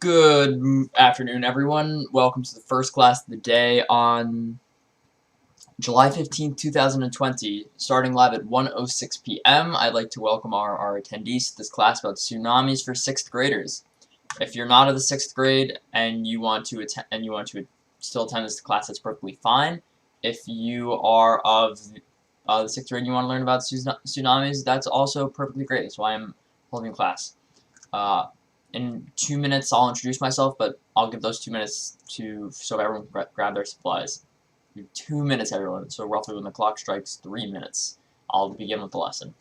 Good afternoon, everyone. Welcome to the first class of the day on July 15th, 2020, starting live at 1:06 p.m. I'd like to welcome our attendees to this class about tsunamis for 6th graders. If you're not of the 6th grade and you want to still attend this class, that's perfectly fine. If you are of the 6th grade and you want to learn about tsunamis, that's also perfectly great. That's why I'm holding class. In 2 minutes, I'll introduce myself, but I'll give those 2 minutes so everyone can grab their supplies. 2 minutes, everyone. So roughly when the clock strikes 3 minutes, I'll begin with the lesson.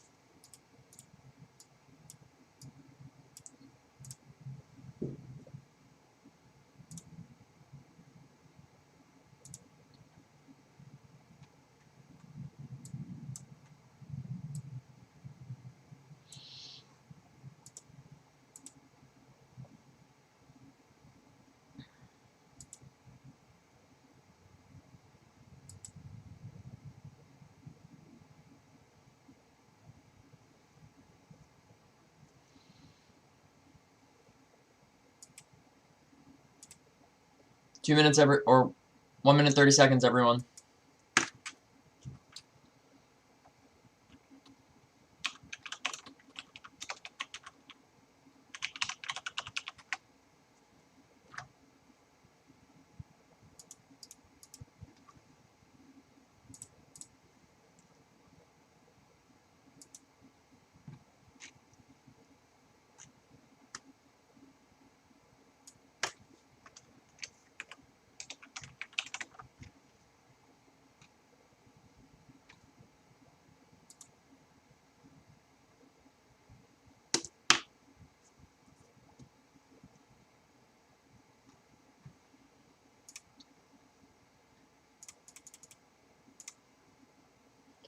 Two minutes or 1 minute 30 seconds, everyone.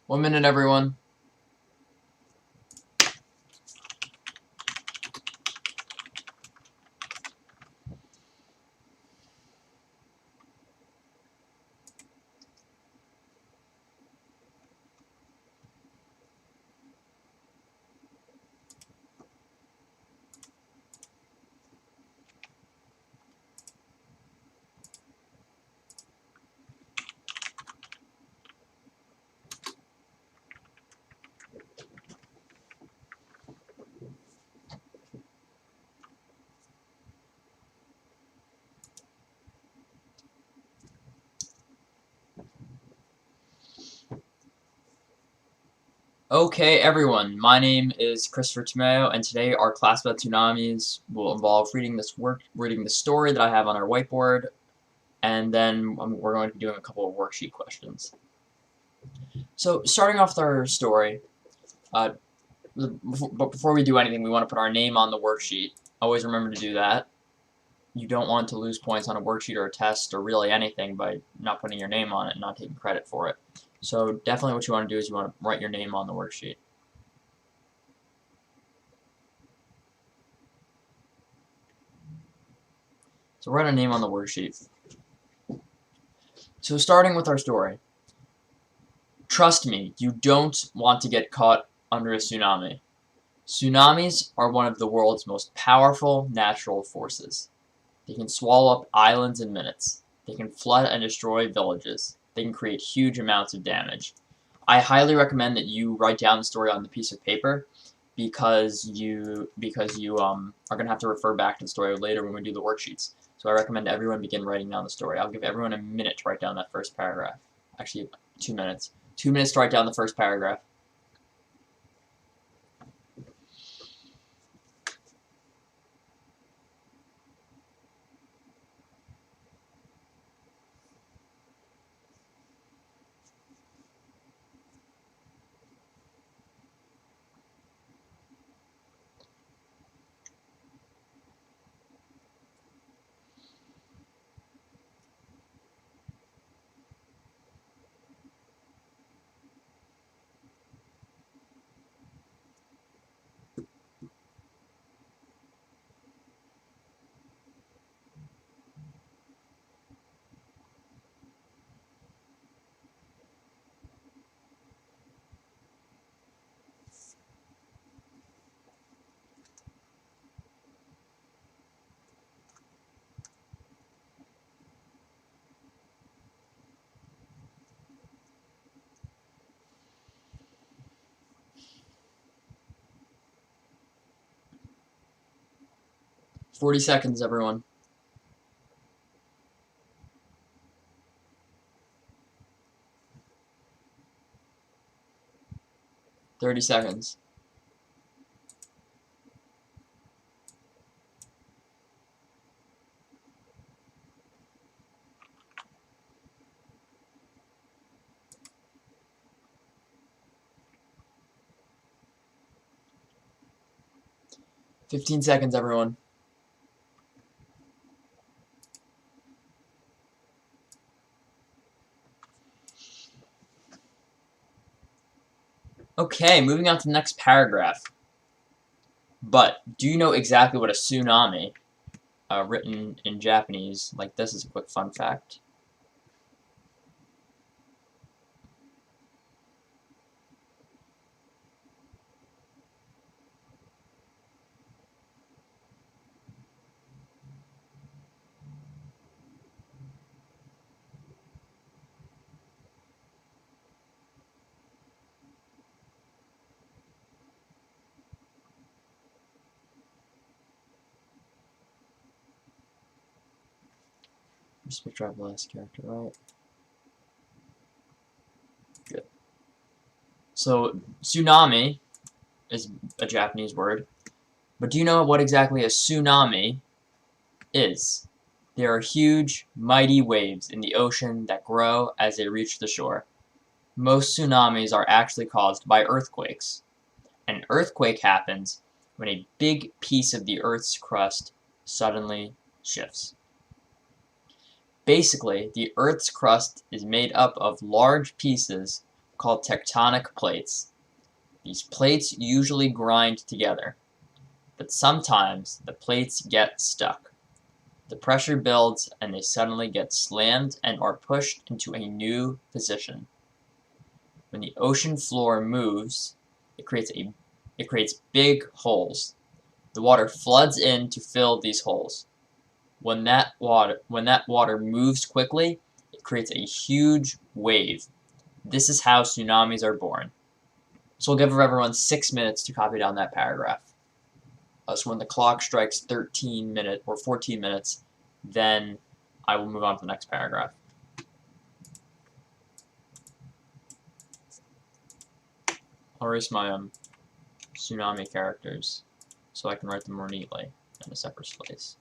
One minute, everyone. Okay, everyone, my name is Christopher Tomeo, and today our class about tsunamis will involve reading the story that I have on our whiteboard, and then we're going to be doing a couple of worksheet questions. So, starting off with our story, but before we do anything, we want to put our name on the worksheet. Always remember to do that. You don't want to lose points on a worksheet or a test or really anything by not putting your name on it and not taking credit for it. So definitely what you want to do is you want to write your name on the worksheet. So write a name on the worksheet. So starting with our story. Trust me, you don't want to get caught under a tsunami. Tsunamis are one of the world's most powerful natural forces. They can swallow up islands in minutes. They can flood and destroy villages. They can create huge amounts of damage. I highly recommend that you write down the story on the piece of paper because you are going to have to refer back to the story later when we do the worksheets. So I recommend everyone begin writing down the story. I'll give everyone a minute to write down that first paragraph. Actually, 2 minutes. 2 minutes to write down the first paragraph. 40 seconds, everyone. 30 seconds. 15 seconds, everyone. Okay, moving on to the next paragraph. But do you know exactly what a tsunami, written in Japanese, like this is a quick fun fact. Just make sure I have the last character right. Good. So, tsunami is a Japanese word. But do you know what exactly a tsunami is? There are huge, mighty waves in the ocean that grow as they reach the shore. Most tsunamis are actually caused by earthquakes. An earthquake happens when a big piece of the Earth's crust suddenly shifts. Basically, the Earth's crust is made up of large pieces called tectonic plates. These plates usually grind together, but sometimes the plates get stuck. The pressure builds and they suddenly get slammed and are pushed into a new position. When the ocean floor moves, it creates big holes. The water floods in to fill these holes. When that water moves quickly, it creates a huge wave. This is how tsunamis are born. So we'll give everyone 6 minutes to copy down that paragraph. So when the clock strikes 13 minutes or 14 minutes, then I will move on to the next paragraph. I'll erase my tsunami characters so I can write them more neatly in a separate place.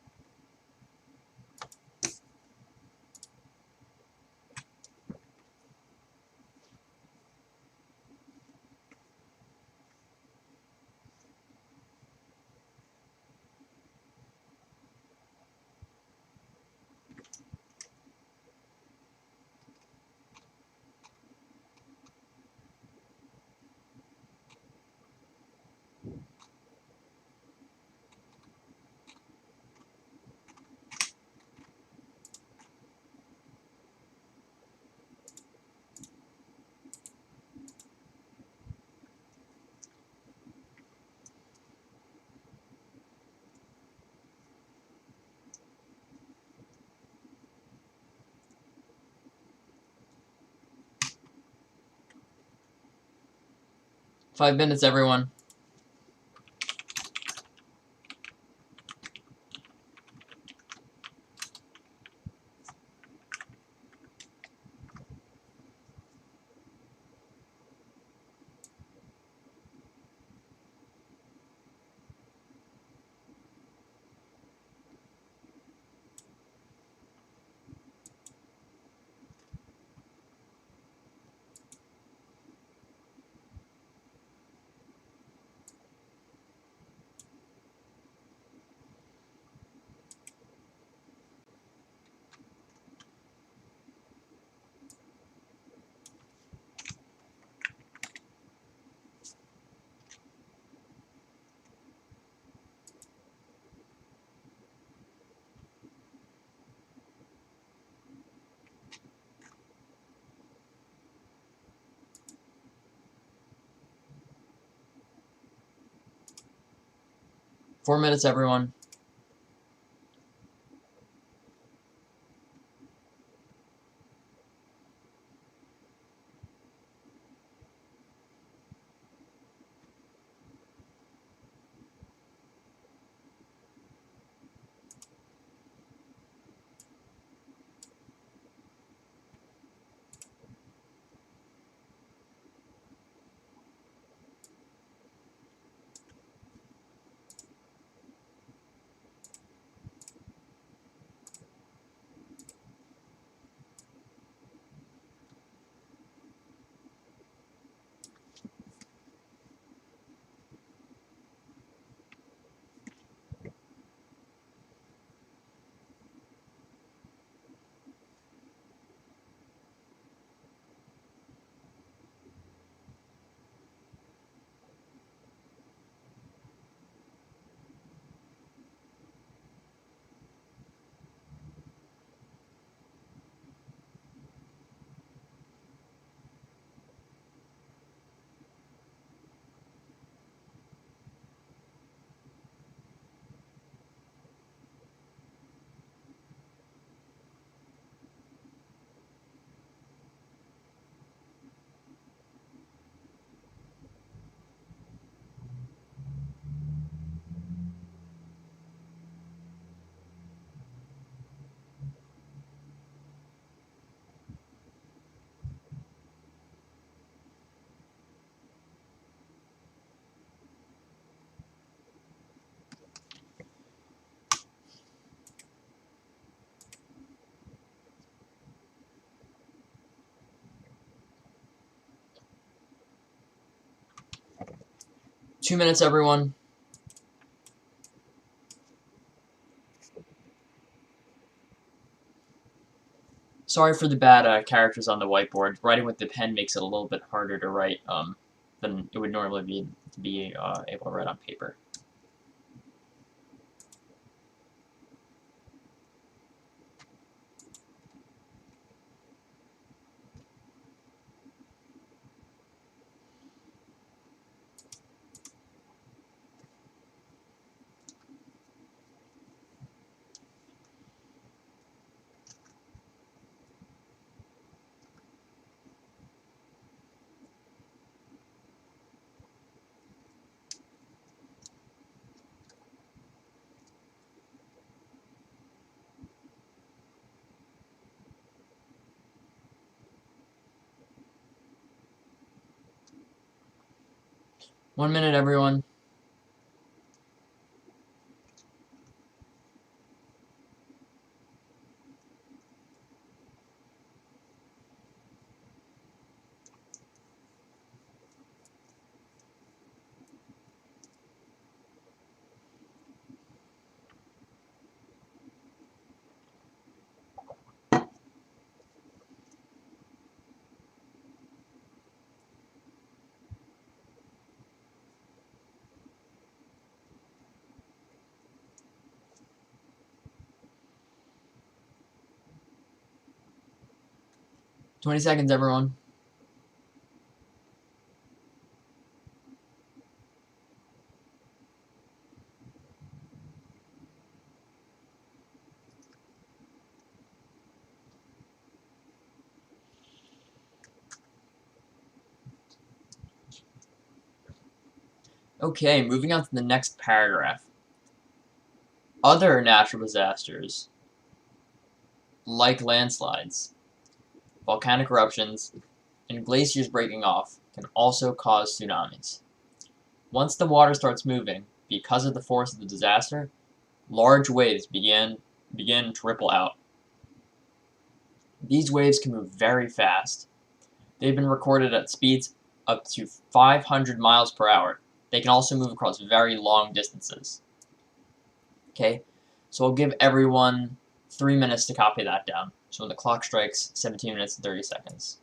Five minutes, everyone. Four minutes, everyone. 2 minutes, everyone. Sorry for the bad characters on the whiteboard. Writing with the pen makes it a little bit harder to write than it would normally be to be able to write on paper. One minute, everyone. $20 seconds, everyone. Okay, moving on to the next paragraph. Other natural disasters, like landslides, volcanic eruptions, and glaciers breaking off, can also cause tsunamis. Once the water starts moving, because of the force of the disaster, large waves begin to ripple out. These waves can move very fast. They've been recorded at speeds up to 500 miles per hour. They can also move across very long distances. Okay, so I'll give everyone 3 minutes to copy that down. So when the clock strikes 17 minutes and 30 seconds.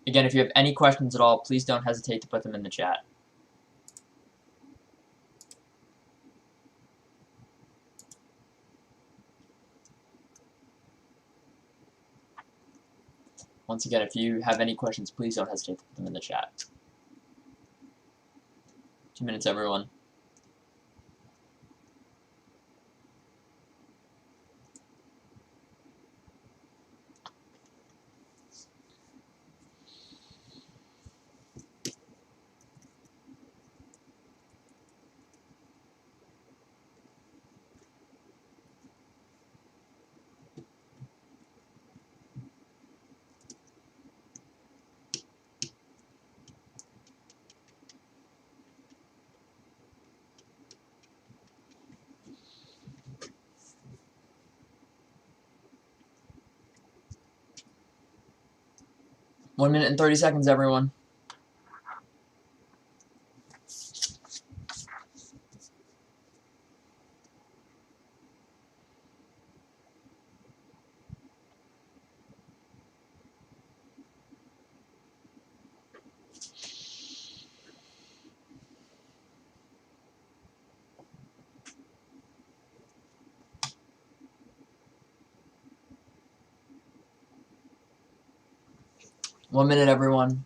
Again, if you have any questions at all, please don't hesitate to put them in the chat. Once again, if you have any questions, please don't hesitate to put them in the chat. 2 minutes, everyone. One minute and 30 seconds, everyone. One minute, everyone.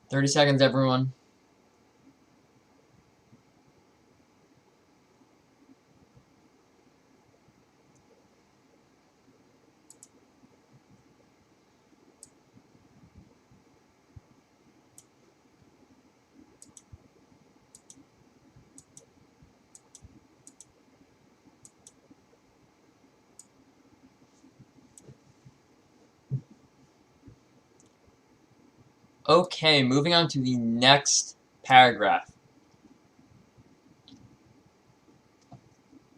30 seconds, everyone. Okay, moving on to the next paragraph.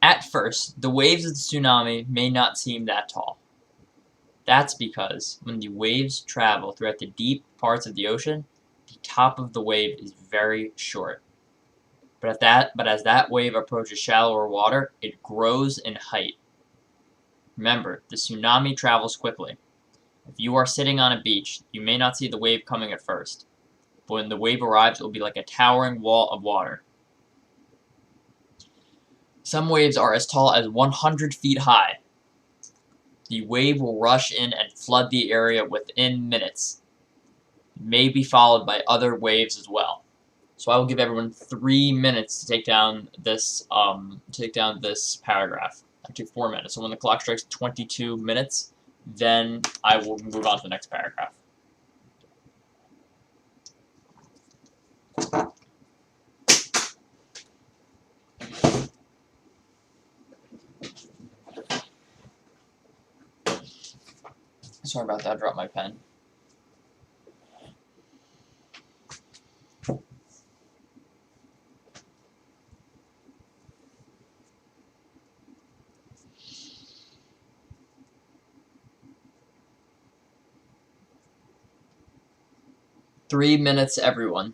At first, the waves of the tsunami may not seem that tall. That's because when the waves travel throughout the deep parts of the ocean, the top of the wave is very short. But as that wave approaches shallower water, it grows in height. Remember, the tsunami travels quickly. If you are sitting on a beach, you may not see the wave coming at first. But when the wave arrives, it will be like a towering wall of water. Some waves are as tall as 100 feet high. The wave will rush in and flood the area within minutes. It may be followed by other waves as well. So I will give everyone 3 minutes to take down this paragraph. Actually, 4 minutes. So when the clock strikes 22 minutes, then I will move on to the next paragraph. Sorry about that, I dropped my pen. Three minutes, everyone.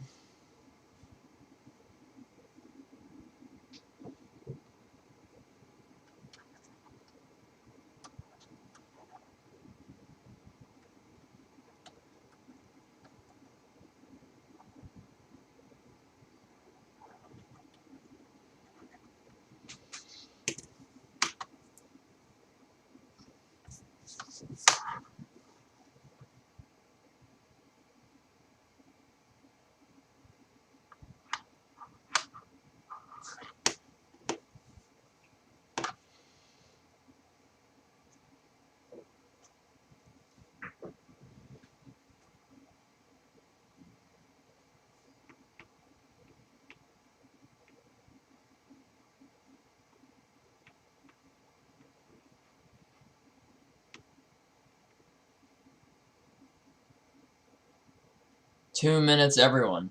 Two minutes, everyone.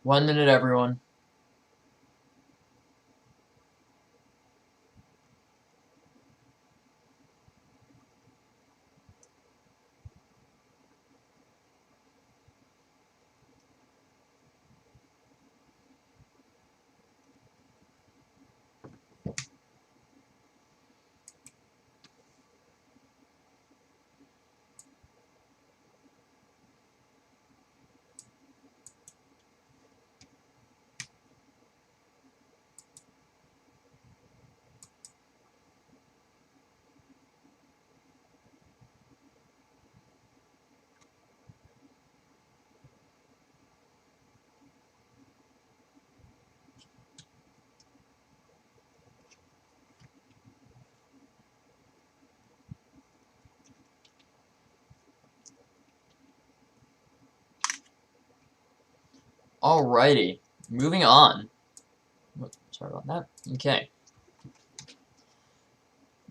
One minute, everyone. Alrighty. Moving on. Sorry about that. Okay.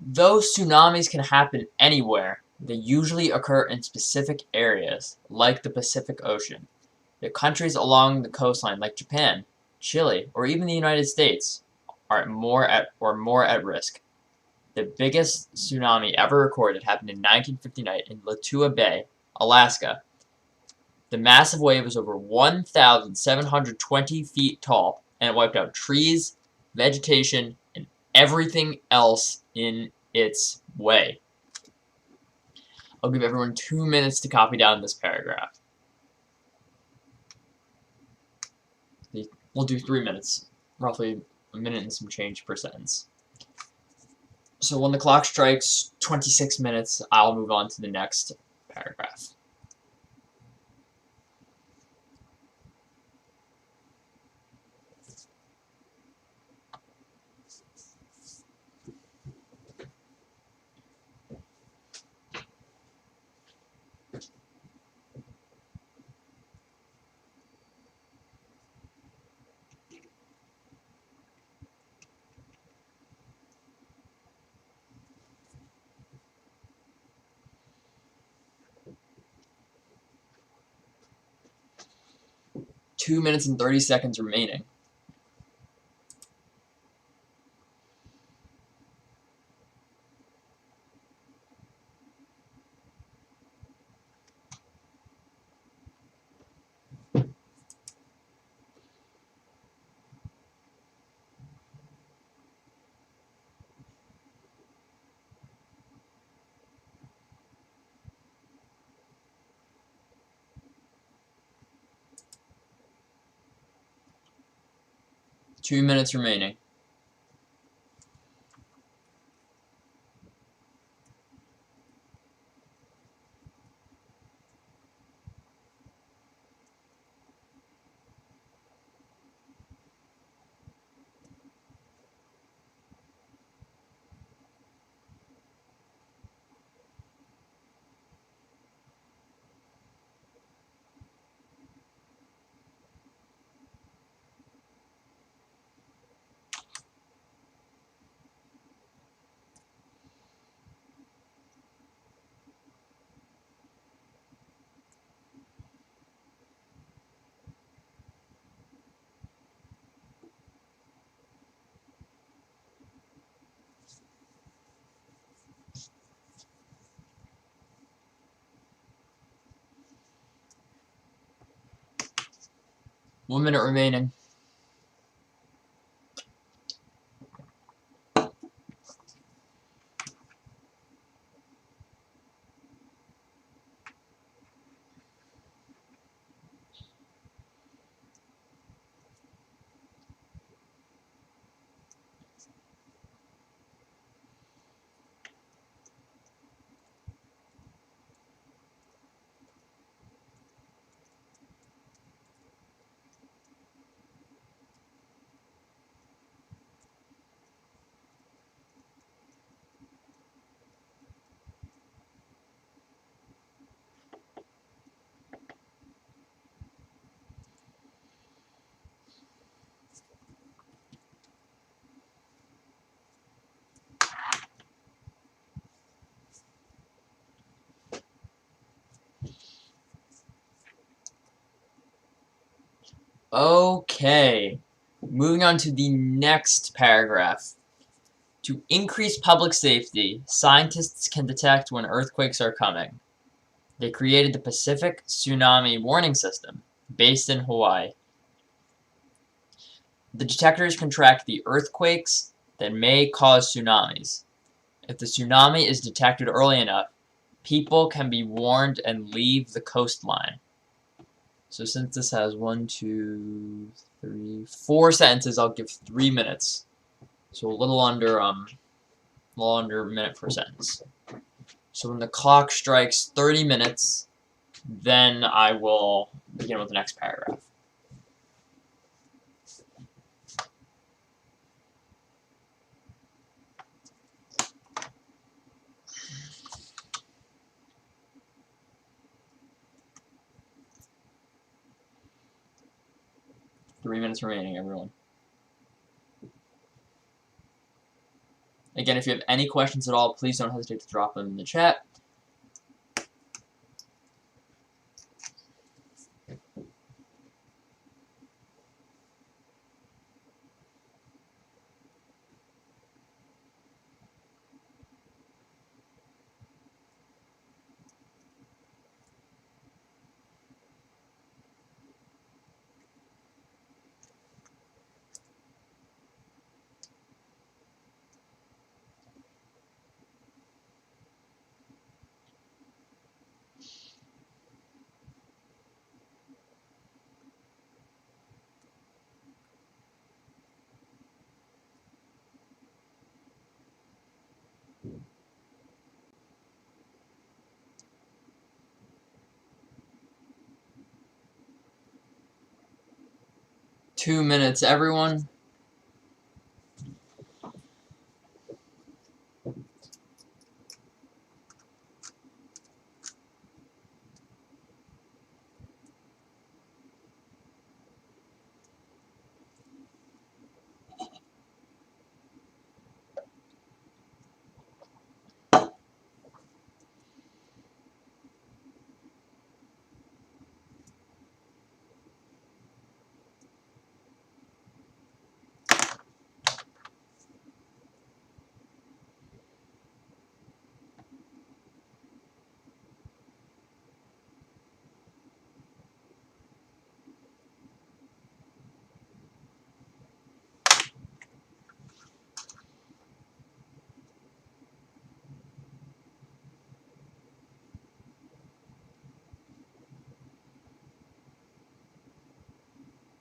Though tsunamis can happen anywhere, they usually occur in specific areas, like the Pacific Ocean. The countries along the coastline, like Japan, Chile, or even the United States, are more at risk. The biggest tsunami ever recorded happened in 1959 in Latua Bay, Alaska. The massive wave was over 1,720 feet tall, and it wiped out trees, vegetation, and everything else in its way. I'll give everyone 2 minutes to copy down this paragraph. We'll do 3 minutes, roughly a minute and some change per sentence. So when the clock strikes 26 minutes, I'll move on to the next paragraph. Two minutes and 30 seconds remaining. Two minutes remaining. One minute remaining. Okay, moving on to the next paragraph. To increase public safety, scientists can detect when earthquakes are coming. They created the Pacific Tsunami Warning System, based in Hawaii. The detectors can track the earthquakes that may cause tsunamis. If the tsunami is detected early enough, people can be warned and leave the coastline. So since this has 1, 2, 3, 4 sentences, I'll give 3 minutes. So a little under a minute per sentence. So when the clock strikes 30 minutes, then I will begin with the next paragraph. 3 minutes remaining, everyone. Again, if you have any questions at all, please don't hesitate to drop them in the chat. Two minutes, everyone.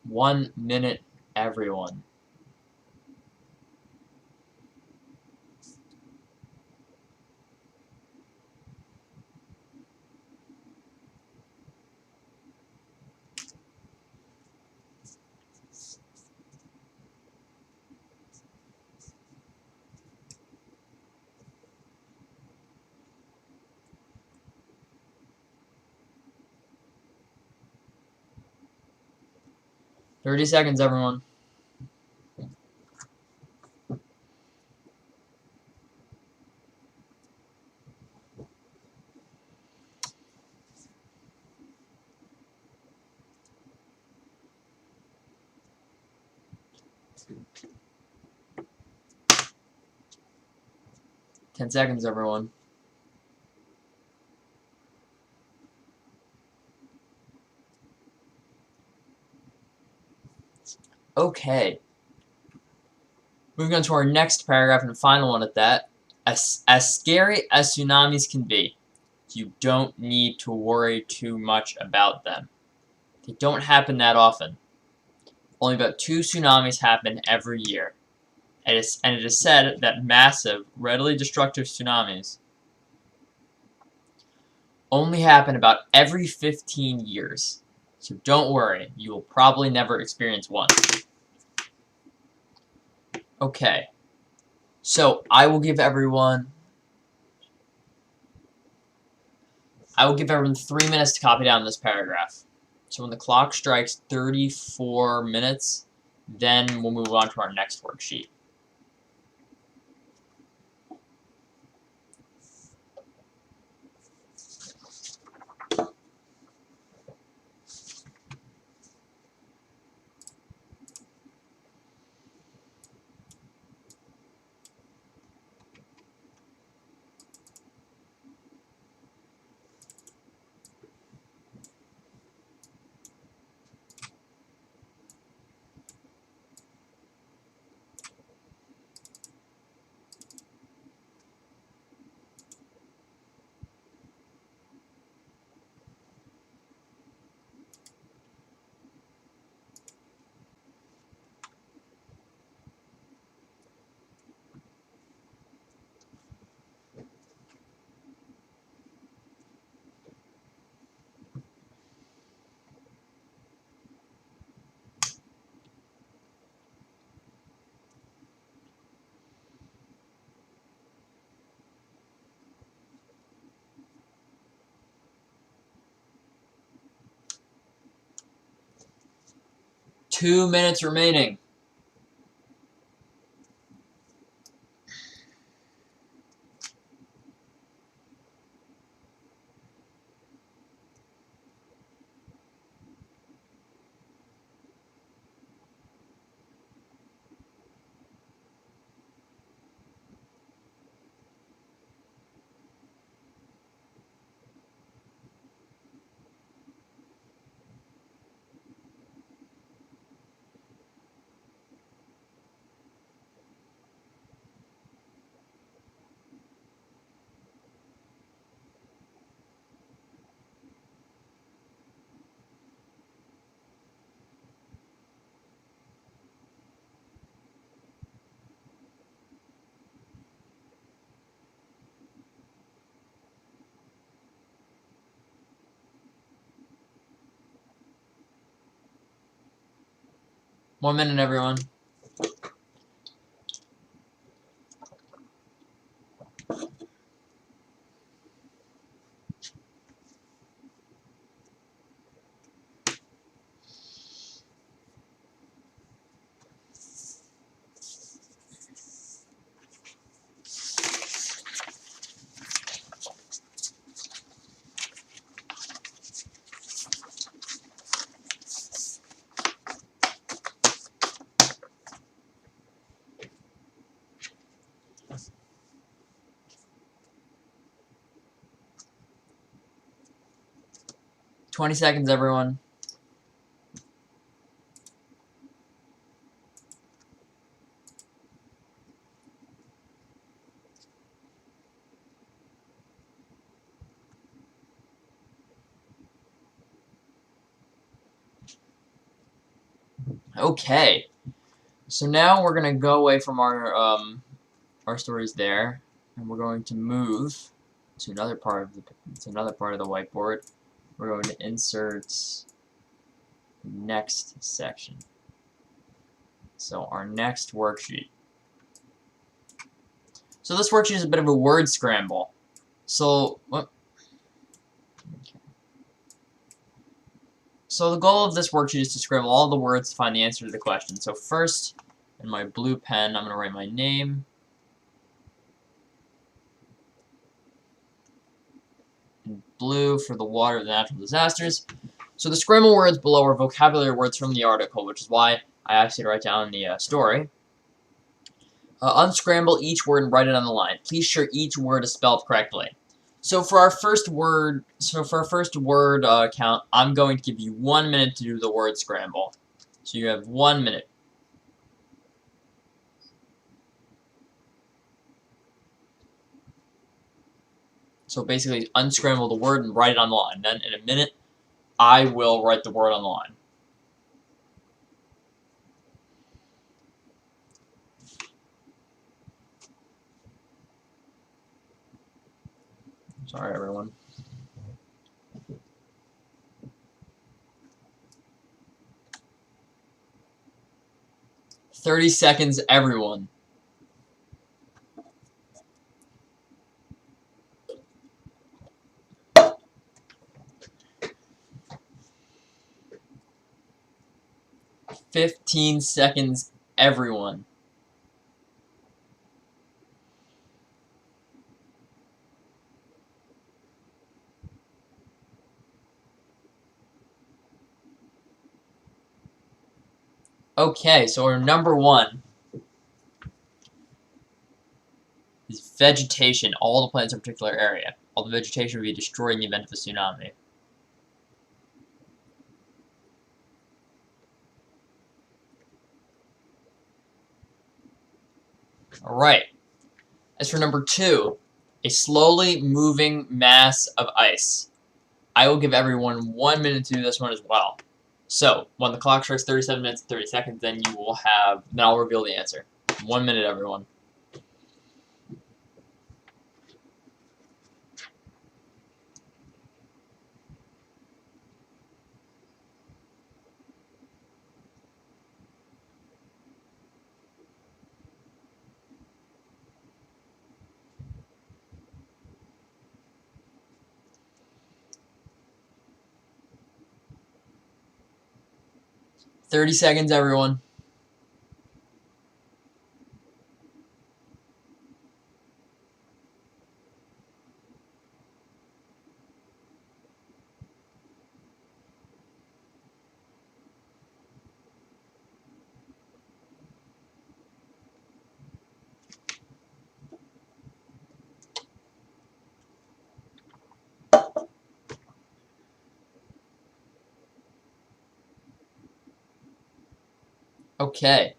One minute, everyone. Thirty seconds, everyone. Ten seconds, everyone. Okay. Moving on to our next paragraph and final one at that. As scary as tsunamis can be, you don't need to worry too much about them. They don't happen that often. Only about 2 tsunamis happen every year. And it is said that massive, readily destructive tsunamis only happen about every 15 years. So don't worry, you will probably never experience one. Okay. So I will give everyone 3 minutes to copy down this paragraph. So when the clock strikes 34 minutes, then we'll move on to our next worksheet. 2 minutes remaining. One minute, everyone. $20 seconds, everyone. Okay, so now we're gonna go away from our stories there, and we're going to move to another part of the whiteboard. We're going to insert next section. So our next worksheet. So this worksheet is a bit of a word scramble. So what? Okay. So the goal of this worksheet is to scramble all the words to find the answer to the question. So first, in my blue pen, I'm going to write my name. In blue for the water of the natural disasters. So the scramble words below are vocabulary words from the article, which is why I actually write down the story. Unscramble each word and write it on the line. Please ensure each word is spelled correctly. So for our first word, count, I'm going to give you 1 minute to do the word scramble. So you have 1 minute. So basically, unscramble the word and write it on the line. Then in a minute, I will write the word on the line. Sorry, everyone. "30 seconds, everyone." "15 seconds, everyone." Okay, so our number one is vegetation. All the plants in a particular area. All the vegetation would be destroyed in the event of a tsunami. Alright. As for number two, a slowly moving mass of ice. I will give everyone 1 minute to do this one as well. So, when the clock strikes 37 minutes and 30 seconds, then I'll reveal the answer. 1 minute, everyone. 30 seconds, everyone. Okay.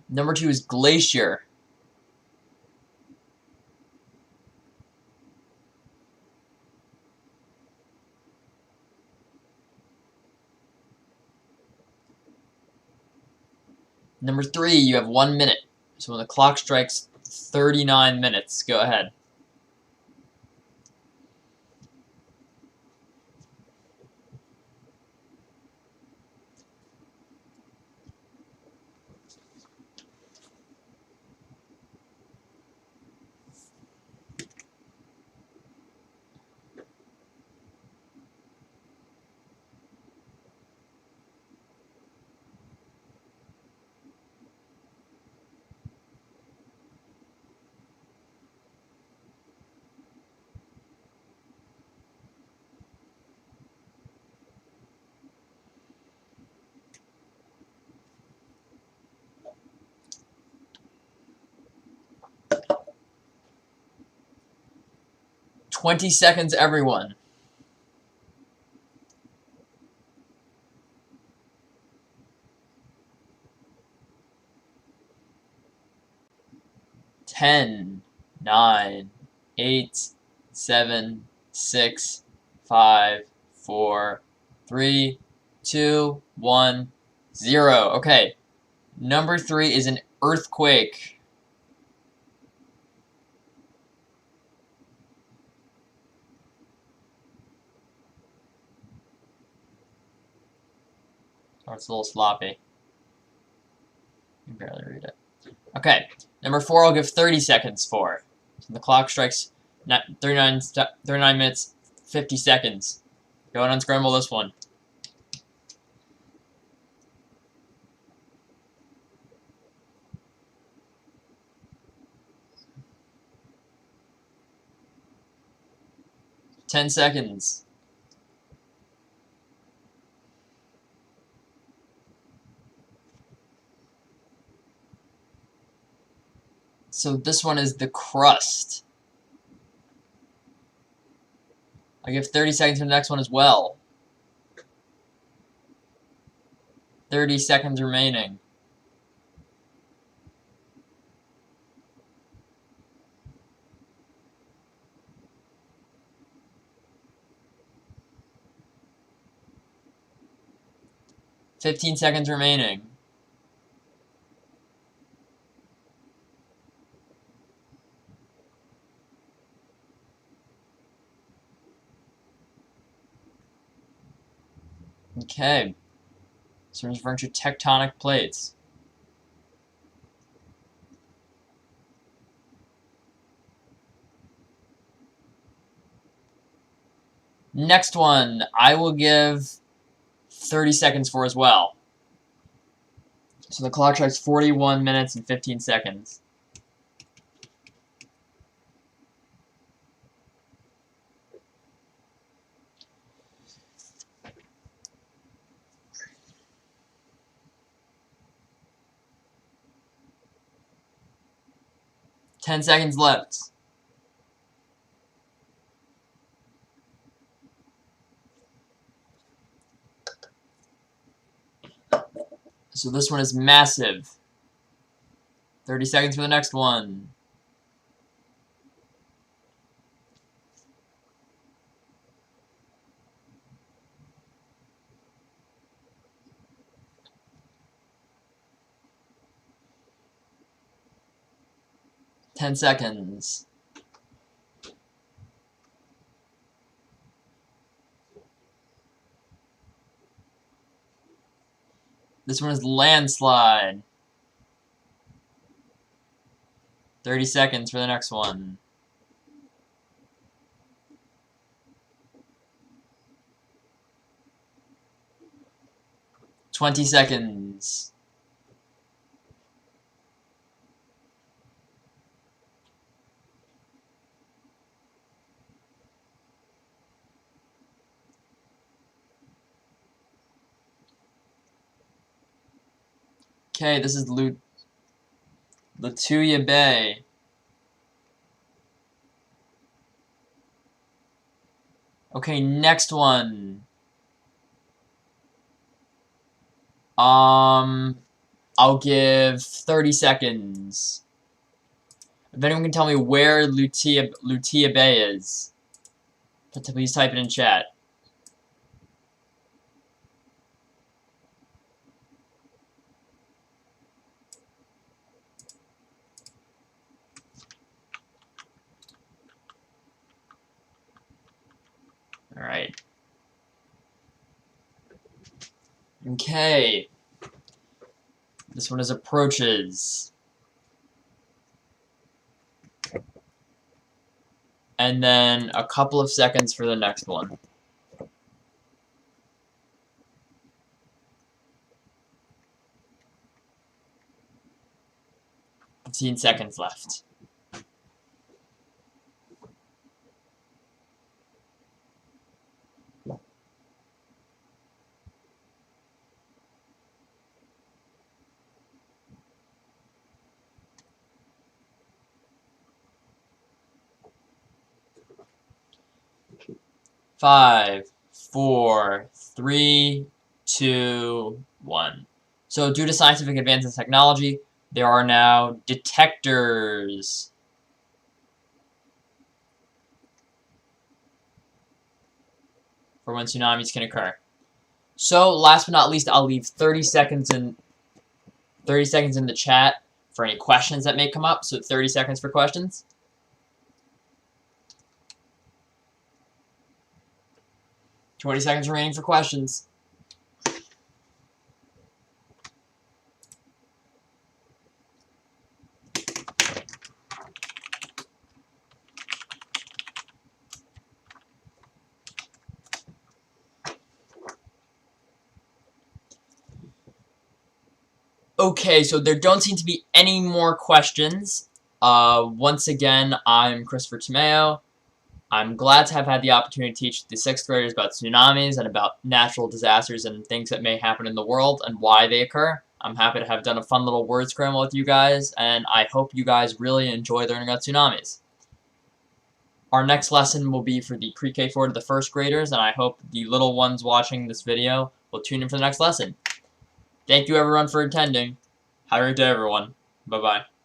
Number 2 is glacier. Number 3, you have 1 minute. So when the clock strikes 39 minutes, go ahead. "20 seconds, everyone." "10, 9, 8, 7, 6, 5, 4, 3, 2, 1, 0. Okay. Number 3 is an earthquake. Oh, it's a little sloppy. You can barely read it. Okay. Number 4, I'll give 30 seconds for. So the clock strikes 39 minutes, 50 seconds. Go and unscramble this one. "10 seconds." So this one is the crust. I give 30 seconds for the next one as well. 30 seconds remaining. "15 seconds remaining." Okay. So we're referring to tectonic plates. Next one, I will give 30 seconds for as well. So the clock strikes 41 minutes and 15 seconds. "10 seconds left." So this one is massive. 30 seconds for the next one. "10 seconds." This one is landslide. 30 seconds for the next one. 20 seconds. Okay, this is Lituya Bay. Okay, next one. I'll give 30 seconds. If anyone can tell me where Lituya Bay is, please type it in chat. Alright. Okay. This one is approaches. And then a couple of seconds for the next one. 15 seconds left. Five, 4, 3, 2, 1. So due to scientific advances in technology, there are now detectors. For when tsunamis can occur. So last but not least, I'll leave 30 seconds in the chat for any questions that may come up. So 30 seconds for questions. 20 seconds remaining for questions. Okay, so there don't seem to be any more questions. Once again, I'm Christopher Tomeo. I'm glad to have had the opportunity to teach the 6th graders about tsunamis and about natural disasters and things that may happen in the world and why they occur. I'm happy to have done a fun little word scramble with you guys, and I hope you guys really enjoy learning about tsunamis. Our next lesson will be for the pre-K 4 to the 1st graders, and I hope the little ones watching this video will tune in for the next lesson. Thank you everyone for attending. Have a great day everyone. Bye-bye.